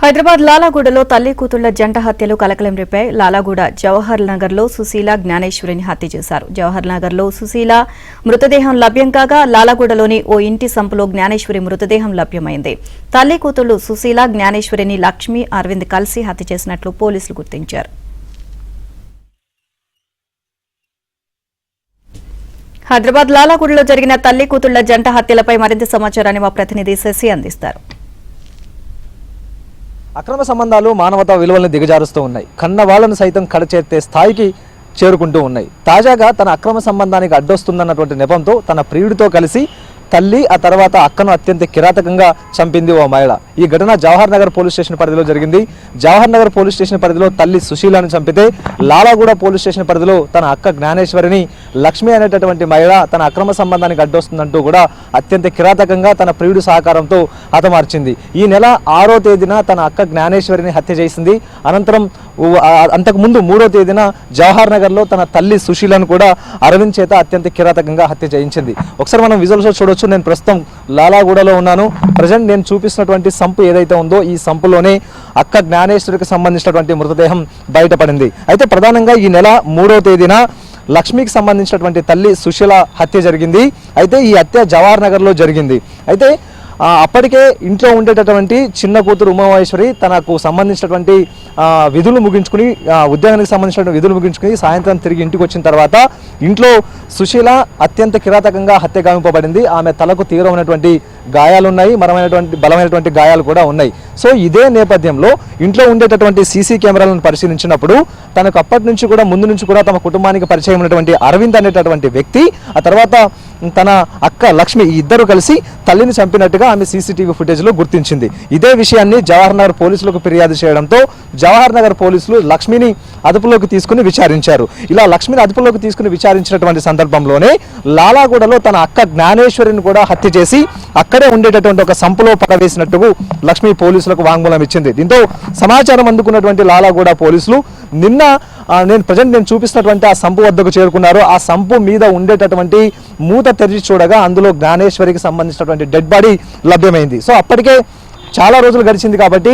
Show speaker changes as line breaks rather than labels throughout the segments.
హైదరాబాద్ లాలాగూడలో తల్లి కూతుళ్ల జంట హత్యలు కలకలం రేపాయి. లాలాగూడ జవహర్ నగర్లో సుశీల జ్ఞానేశ్వరిని హత్య చేశారు. జవహర్ నగర్లో సుశీల మృతదేహం లభ్యం కాగా లాలాగూడలోని ఓ ఇంటి సంపులో జ్ఞానేశ్వరి మృతదేహం లభ్యమైంది. తల్లి కూతుళ్లు సుశీల జ్ఞానేశ్వరిని లక్ష్మి, అరవింద్ కలిసి హత్య చేసినట్లు పోలీసులు గుర్తించారు. హైదరాబాద్ లాలాగూడలో జరిగిన తల్లి కూతుళ్ల జంట హత్యలపై మరింత సమాచారాన్ని మా ప్రతినిధి శశి అందిస్తారు.
అక్రమ సంబంధాలు మానవతా విలువలను దిగజారుస్తూ ఉన్నాయి. కన్న వాళ్లను సైతం కడచేర్తే స్థాయికి చేరుకుంటూ ఉన్నాయి. తాజాగా తన అక్రమ సంబంధానికి అడ్డొస్తుందన్నటువంటి నెపంతో తన ప్రియుడితో కలిసి తల్లి, ఆ తర్వాత అక్కను అత్యంత కిరాతకంగా చంపింది ఓ మహిళ. ఈ ఘటన జవహర్ నగర్ పోలీస్ స్టేషన్ పరిధిలో జరిగింది. జవహర్ నగర్ పోలీస్ స్టేషన్ పరిధిలో తల్లి సుశీలను చంపితే, లాలాగూడ పోలీస్ స్టేషన్ పరిధిలో తన అక్క జ్ఞానేశ్వరిని లక్ష్మి అనేటటువంటి మహిళ తన అక్రమ సంబంధానికి అడ్డొస్తుందంటూ కూడా అత్యంత కిరాతకంగా తన ప్రియుడి సహకారంతో హతమార్చింది. ఈ నెల 6వ తేదీన తన అక్క జ్ఞానేశ్వరిని హత్య చేసింది. అనంతరం అంతకుముందు 3వ తేదీన జవహర్ నగర్లో తన తల్లి సుశీలను కూడా అరవింద్ చేత అత్యంత కిరాతకంగా హత్య చేయించింది. ఒకసారి మనం విజువల్స్ చూడొచ్చు. నేను ప్రస్తుతం లాలాగూడలో ఉన్నాను. ప్రజెంట్ నేను చూపిస్తున్నటువంటి సంపు ఏదైతే ఉందో ఈ సంపులోనే అక్క జ్ఞానేశ్వరికి సంబంధించినటువంటి మృతదేహం బయటపడింది. అయితే ప్రధానంగా ఈ నెల 3వ తేదీన లక్ష్మికి సంబంధించినటువంటి తల్లి సుశీల హత్య జరిగింది. అయితే ఈ హత్య జవహర్ నగర్లో జరిగింది. అయితే అప్పటికే ఇంట్లో ఉండేటటువంటి చిన్న కూతురు ఉమామహేశ్వరి తనకు సంబంధించినటువంటి విధులు ముగించుకుని, ఉద్యోగానికి సంబంధించినటువంటి విధులు ముగించుకుని సాయంత్రం తిరిగి ఇంటికి వచ్చిన తర్వాత ఇంట్లో సుశీల అత్యంత కిరాతకంగా హత్య గావింపబడింది. ఆమె తలకు తీవ్రమైనటువంటి గాయాలు ఉన్నాయి, బలమైనటువంటి గాయాలు కూడా ఉన్నాయి. సో ఇదే నేపథ్యంలో ఇంట్లో ఉండేటటువంటి సీసీ కెమెరాలను పరిశీలించినప్పుడు తనకు అప్పటి నుంచి కూడా ముందు నుంచి కూడా తమ కుటుంబానికి పరిచయం ఉన్నటువంటి అరవింద్ అనేటటువంటి వ్యక్తి, ఆ తర్వాత తన అక్క లక్ష్మి, ఈ ఇద్దరు కలిసి తల్లిని చంపినట్టుగా ఆమె సీసీటీవీ ఫుటేజ్లో గుర్తించింది. ఇదే విషయాన్ని జవహర్ నగర్ పోలీసులకు ఫిర్యాదు చేయడంతో జవహర్ నగర్ పోలీసులు లక్ష్మిని అదుపులోకి తీసుకుని విచారించారు. ఇలా లక్ష్మిని అదుపులోకి తీసుకుని విచారించినటువంటి సందర్భంలోనే లాలాగూడలో తన అక్క జ్ఞానేశ్వరిని కూడా హత్య చేసి అక్కడే ఉండేటటువంటి ఒక సంపులో పడవేసినట్టుగా లక్ష్మి పోలీసులకు వాంగ్మూలం ఇచ్చింది. దీంతో సమాచారం అందుకున్నటువంటి లాలాగూడ పోలీసులు నిన్న నేను చూపిస్తున్నటువంటి ఆ సంపు వద్దకు చేరుకున్నారు. ఆ సంపు మీద ఉండేటటువంటి మూత తెరిచి చూడగా అందులో జ్ఞానేశ్వరికి సంబంధించినటువంటి డెడ్ బాడీ లభ్యమైంది. సో అప్పటికే చాలా రోజులు గడిచింది కాబట్టి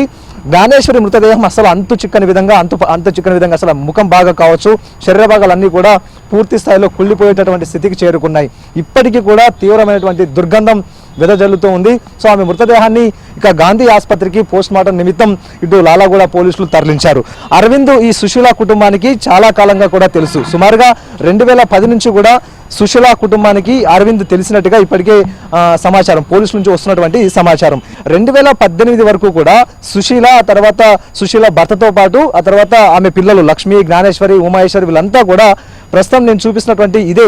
జ్ఞానేశ్వరి మృతదేహం అసలు అంతు చిక్కని విధంగా అసలు ముఖం భాగం కావచ్చు, శరీర భాగాలన్నీ కూడా పూర్తి స్థాయిలో కుళ్ళిపోయేటటువంటి స్థితికి చేరుకున్నాయి. ఇప్పటికీ కూడా తీవ్రమైనటువంటి దుర్గంధం వెదజల్లుతూ ఉంది. సో ఆమె మృతదేహాన్ని ఇక గాంధీ ఆసుపత్రికి పోస్ట్ మార్టం నిమిత్తం ఇటు లాలాగూడ పోలీసులు తరలించారు. అరవింద్ ఈ సుశీల కుటుంబానికి చాలా కాలంగా కూడా తెలుసు. సుమారుగా 2010 నుంచి కూడా సుశీల కుటుంబానికి అరవింద్ తెలిసినట్టుగా ఇప్పటికే సమాచారం, పోలీసుల నుంచి వస్తున్నటువంటి సమాచారం. 2018 వరకు కూడా సుశీల, ఆ తర్వాత సుశీల భర్తతో పాటు ఆ తర్వాత ఆమె పిల్లలు లక్ష్మి, జ్ఞానేశ్వరి, ఉమాయేశ్వరి వీళ్ళంతా కూడా ప్రస్తుతం నేను చూపిస్తున్నటువంటి ఇదే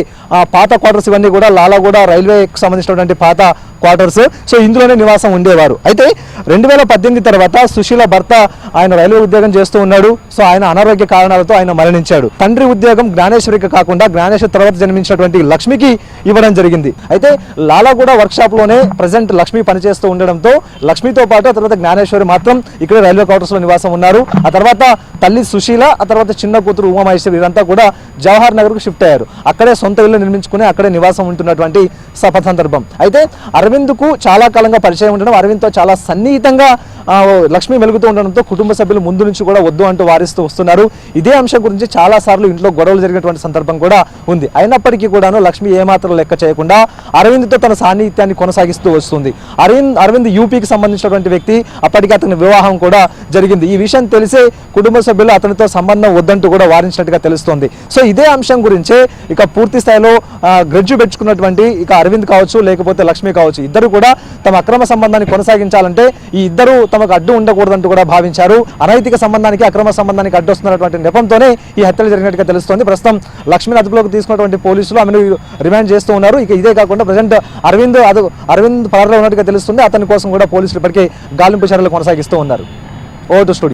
పాత క్వార్టర్స్, ఇవన్నీ కూడా లాలాగూడ రైల్వేకి సంబంధించినటువంటి పాత క్వార్టర్స్. సో ఇందులోనే నివాసం ఉండేవారు. అయితే 2018 తర్వాత సుశీల భర్త ఆయన రైల్వే ఉద్యోగం చేస్తూ ఉన్నాడు. సో ఆయన అనారోగ్య కారణాలతో ఆయన మరణించాడు. తండ్రి ఉద్యోగం జ్ఞానేశ్వరికి కాకుండా జ్ఞానేశ్వరి తర్వాత జన్మించినటువంటి లక్ష్మికి ఇవ్వడం జరిగింది. అయితే లాలాగూడ వర్క్షాప్ లోనే ప్రజెంట్ లక్ష్మి పనిచేస్తూ ఉండడంతో లక్ష్మితో పాటు ఆ తర్వాత జ్ఞానేశ్వరి మాత్రం ఇక్కడ రైల్వే క్వార్టర్స్ లో నివాసం ఉన్నారు. ఆ తర్వాత తల్లి సుశీల, ఆ తర్వాత చిన్న కూతురు ఉమామహేశ్వరి వీరంతా కూడా జవహర్ నగర్ కు షిఫ్ట్ అయ్యారు. అక్కడే సొంత ఇల్లు నిర్మించుకుని అక్కడే నివాసం ఉంటున్నటువంటి సందర్భం. అయితే అరవింద్ కు చాలా కాలంగా పరిచయం ఉండడం, అరవింద్ తో చాలా సన్నిహితంగా లక్ష్మి మెలుగుతూ ఉండడంతో కుటుంబ సభ్యులు ముందు నుంచి కూడా వద్దు అంటూ వారిస్తూ వస్తున్నారు. ఇదే అంశం గురించి చాలా సార్లు ఇంట్లో గొడవలు జరిగినటువంటి సందర్భం కూడా ఉంది. అయినప్పటికీ కూడాను లక్ష్మి ఏమాత్రం లెక్క చేయకుండా అరవింద్తో తన సాన్నిహిత్యాన్ని కొనసాగిస్తూ వస్తుంది. అరవింద్ యూపీకి సంబంధించినటువంటి వ్యక్తి. అప్పటికి అతని వివాహం కూడా జరిగింది. ఈ విషయం తెలిసే కుటుంబ సభ్యులు అతనితో సంబంధం వద్దంటూ కూడా వారించినట్టుగా తెలుస్తోంది. సో ఇదే అంశం గురించే ఇక పూర్తి స్థాయిలో గ్రడ్జు పెంచుకున్నటువంటి ఇక అరవింద్ కావచ్చు, లేకపోతే లక్ష్మి కావచ్చు, ఇద్దరు కూడా తమ అక్రమ సంబంధాన్ని కొనసాగించాలంటే ఈ ఇద్దరు తమకు అడ్డు ఉండకూడదంటూ కూడా భావించారు. అనైతిక సంబంధానికి, అక్రమ సంబంధానికి అడ్డొస్తున్నటువంటి నెపంతోనే ఈ హత్యలు జరిగినట్టుగా తెలుస్తోంది. ప్రస్తుతం లక్ష్మిని అదుపులోకి తీసుకున్నటువంటి పోలీసులు ఆమెను రిమాండ్ చేస్తూ ఉన్నారు. ఇక ఇదే కాకుండా ప్రజెంట్ అరవింద్ పరారులో ఉన్నట్టుగా తెలుస్తుంది. అతని కోసం కూడా పోలీసులు ఇప్పటికే గాలింపు చర్యలు కొనసాగిస్తూ ఉన్నారు. ఓ టు స్టూడియో.